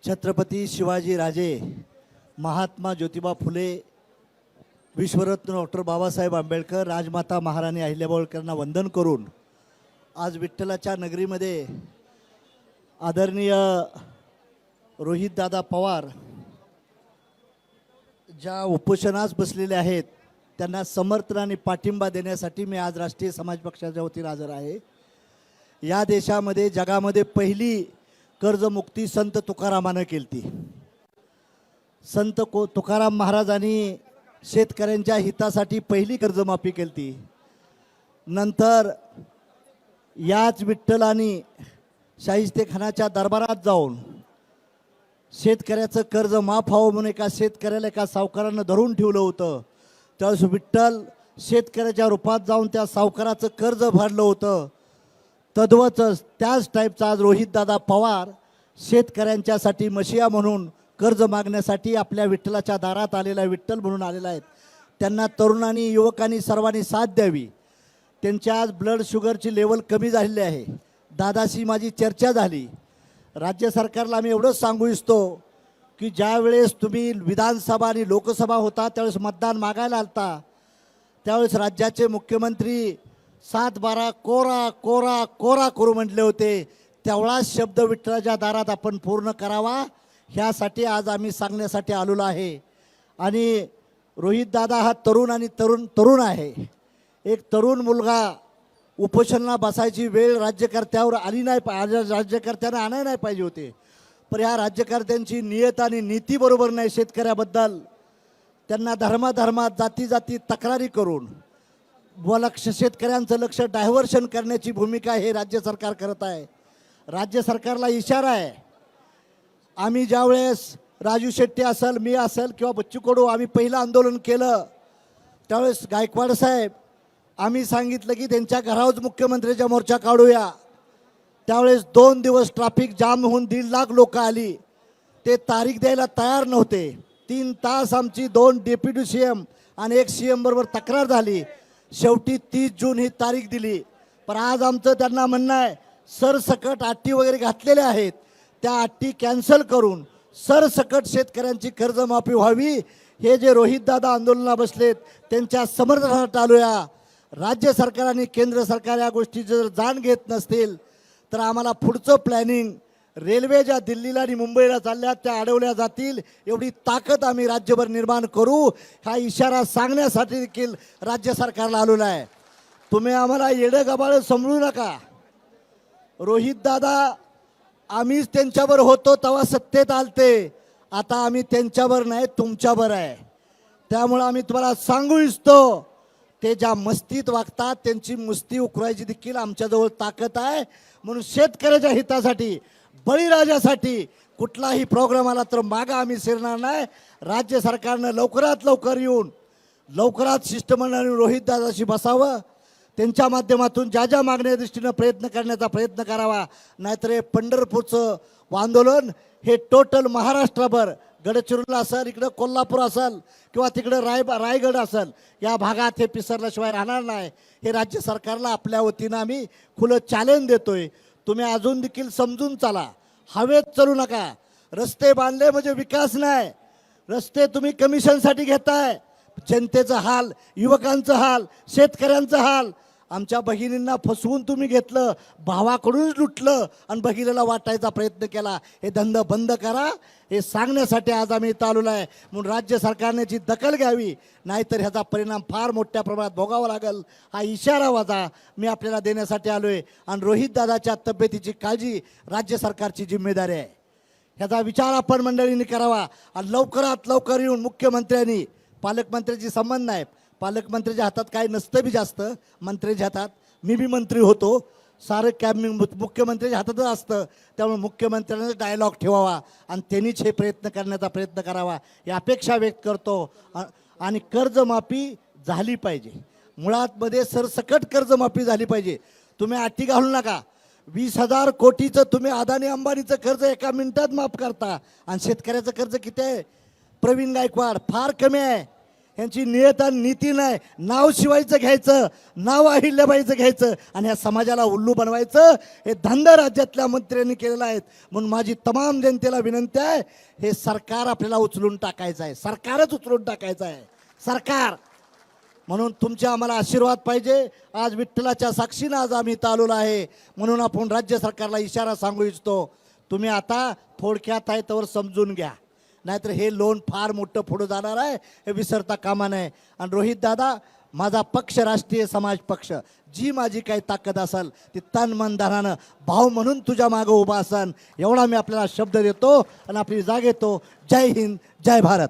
छत्रपती शिवाजी राजे, महात्मा ज्योतिबा फुले, विश्वरत्न डॉक्टर बाबासाहेब आंबेडकर, राजमाता महाराणी अहिल्याबाई होळकरांना वंदन करून आज विठ्ठलाच्या नगरीमध्ये आदरणीय रोहितदादा पवार ज्या उपोषणास बसलेले आहेत त्यांना समर्थन आणि पाठिंबा देण्यासाठी मी आज राष्ट्रीय समाज पक्षाच्या वतीने हजर आहे। या देशामध्ये जगामध्ये पहिली कर्जमुक्ती संत तुकारामानं केली। संत तुकाराम महाराजांनी शेतकऱ्यांच्या हितासाठी पहिली कर्जमाफी केली। नंतर याच विठ्ठलानी शाहिस्तेखानाच्या दरबारात जाऊन शेतकऱ्याचं कर्ज माफ व्हावं म्हणून एका शेतकऱ्याला एका सावकारानं धरून ठेवलं होतं। त्यावेळेस विठ्ठल शेतकऱ्याच्या रूपात जाऊन त्या सावकाराचं कर्ज भरलं होतं। तद्वच त्याच टाईपचा आज रोहितदादा पवार शेतकऱ्यांच्यासाठी मशिया म्हणून कर्ज मागण्यासाठी आपल्या विठ्ठलाच्या दारात आलेला विठ्ठल म्हणून आलेला आहेत। त्यांना तरुणांनी युवकांनी सर्वांनी साथ द्यावी। त्यांच्या आज ब्लड शुगरची लेवल कमी झालेली आहे। दादाशी माझी चर्चा झाली। राज्य सरकारला आम्ही एवढंच सांगू इच्छितो की ज्या वेळेस तुम्ही विधानसभा आणि लोकसभा होता त्यावेळेस मतदान मागायला आलता, त्यावेळेस राज्याचे मुख्यमंत्री 7-12 कोरा कोरा कोरा करू म्हटले होते। तेवढाच शब्द विठ्ठलाच्या दारात आपण पूर्ण करावा ह्यासाठी आज आम्ही सांगण्यासाठी आलेलो आहे। आणि रोहितदादा हा तरुण आणि तरुण आहे। एक तरुण मुलगा उपोषणाला बसायची वेळ राज्यकर्त्यावर आली नाही, राज्यकर्त्यांना आणायला नाही पाहिजे होते, पण ह्या राज्यकर्त्यांची नियत आणि नीती बरोबर नाही। शेतकऱ्याबद्दल त्यांना धर्मात जाती तक्रारी करून शेतकऱ्यांचं लक्ष डायव्हर्शन करण्याची भूमिका हे राज्य सरकार करत आहे। राज्य सरकारला इशारा आहे, आम्ही ज्यावेळेस राजू शेट्टी असेल, मी असेल किंवा बच्चू कडू आम्ही पहिलं आंदोलन केलं त्यावेळेस गायकवाड साहेब आम्ही सांगितलं की त्यांच्या घरावर मुख्यमंत्र्याचा मोर्चा काढूया। त्यावेळेस 2 दिवस ट्रॅफिक जाम होऊन 1.5 लाख लोक आली। ते तारीख द्यायला तयार नव्हते। 3 तास आमची 2 डेप्युटी सीएम आणि 1 सीएम बरोबर तक्रार झाली। शेवटी 30 जून ही तारीख दिली। पण आज आमचं त्यांना म्हणणं आहे सरसकट अटी वगैरे घातलेल्या आहेत, त्या अटी कॅन्सल करून सरसकट शेतकऱ्यांची कर्जमाफी व्हावी। हे जे रोहितदादा आंदोलनाला बसलेत त्यांच्या समर्थनात आलोया। राज्य सरकार आणि केंद्र सरकार या गोष्टीची जर जाण घेत नसतील तर आम्हाला पुढचं प्लॅनिंग रेल्वे ज्या दिल्लीला आणि मुंबईला चालल्या त्या अडवल्या जातील एवढी ताकद आम्ही राज्यभर निर्माण करू हा इशारा सांगण्यासाठी देखील राज्य सरकारला आलेला आहे। तुम्ही आम्हाला येडं गबाळ समजू नका। रोहितदादा आम्हीच त्यांच्यावर होतो तेव्हा सत्तेत आलते, आता आम्ही त्यांच्यावर नाही तुमच्यावर आहे। त्यामुळे आम्ही तुम्हाला सांगू इच्छितो ते ज्या मस्तीत वागतात त्यांची मुस्ती उकरायची देखील आमच्याजवळ ताकद आहे। म्हणून शेतकऱ्याच्या हितासाठी बळीराजासाठी कुठलाही प्रोग्राम आला तर मागं आम्ही शिरणार नाही। राज्य सरकारनं लवकरात लवकर येऊन लवकरात शिष्टमंडळाने रोहितदादाशी बसावं, त्यांच्या माध्यमातून ज्या ज्या मागण्या दृष्टीनं प्रयत्न करण्याचा प्रयत्न करावा। नाहीतर हे पंढरपूरचं आंदोलन हे टोटल महाराष्ट्रभर गडचिरोली असेल, इकडं कोल्हापूर असेल किंवा तिकडं रायगड असेल या भागात हे पिसरल्याशिवाय राहणार नाही। हे राज्य सरकारला आपल्या वतीनं आम्ही खुलं चॅलेंज देतोय। तुम्ही अजून देखील समजून चाला, हवेत चालू नका। रस्ते बांधले म्हणजे विकास नाही, रस्ते तुम्ही कमिशनसाठी घेताय। जनतेचं हाल, युवकांचं हाल, शेतकऱ्यांचं हाल, आमच्या भगिनींना फसवून तुम्ही घेतलं, भावाकडूनच लुटलं आणि भगिनीला वाटायचा प्रयत्न केला। हे धंदा बंद करा हे सांगण्यासाठी आज आम्ही इथं आलेलो आहे। म्हणून राज्य सरकारने याची दखल घ्यावी, नाहीतर ह्याचा परिणाम फार मोठ्या प्रमाणात भोगावा लागेल हा इशारा वाजा मी आपल्याला देण्यासाठी आलो आहे। आणि रोहितदादाच्या तब्येतीची काळजी राज्य सरकारची जिम्मेदारी आहे, ह्याचा विचार आपण मंडळींनी करावा। आणि लवकरात लवकर येऊन मुख्यमंत्र्यांनी, पालकमंत्र्याची संबंध नाही, पालकमंत्र्याच्या हातात काही नसतं बी जास्त, मंत्र्याच्या हातात मी बी मंत्री होतो, सारं कॅबिनेट मुख्यमंत्र्याच्या हातातच असतं। त्यामुळे मुख्यमंत्र्यांनी डायलॉग ठेवावा आणि त्यांनीच हे प्रयत्न करण्याचा प्रयत्न करावा ही अपेक्षा व्यक्त करतो। आणि कर्जमाफी झाली पाहिजे, मुळात मध्ये सरसकट कर्जमाफी झाली पाहिजे। तुम्ही अटी घालू नका। 20,000 कोटीचं तुम्ही अदानी अंबानीचं कर्ज एका मिनिटात माफ करता आणि शेतकऱ्याचं कर्ज किती आहे प्रवीण गायकवाड? फार कमी आहे। ह्यांची नियत आणि नीती नाही. नाव शिवायचं घ्यायचं, नाव अहिल्याबाईचं घ्यायचं आणि ह्या समाजाला उल्लू बनवायचं. हे धंदा राज्यातल्या मंत्र्यांनी केलेला आहे. म्हणून माझी तमाम जनतेला विनंती आहे, हे सरकार आपल्याला उचलून टाकायचं आहे. सरकारच उचलून टाकायचं आहे, सरकार. म्हणून तुमचे आम्हाला आशीर्वाद पाहिजे. आज विठ्ठलाच्या साक्षीनं आज आम्ही इथं आलेलो आहे. म्हणून आपण राज्य सरकारला इशारा सांगू इच्छितो, तुम्ही आता थोडक्यात आहे तर समजून घ्या, नाहीतर हे लोन फार मोठं पुढं जाणार आहे, हे विसरता कामा नये. आणि रोहित दादा, माझा पक्ष राष्ट्रीय समाज पक्ष, जी माझी काही ताकद असेल ती तन मन धनानं भाव म्हणून तुझ्या मागं उभा असन, एवढा मी आपल्याला शब्द देतो आणि आपली जाग येतो. जय हिंद, जय भारत.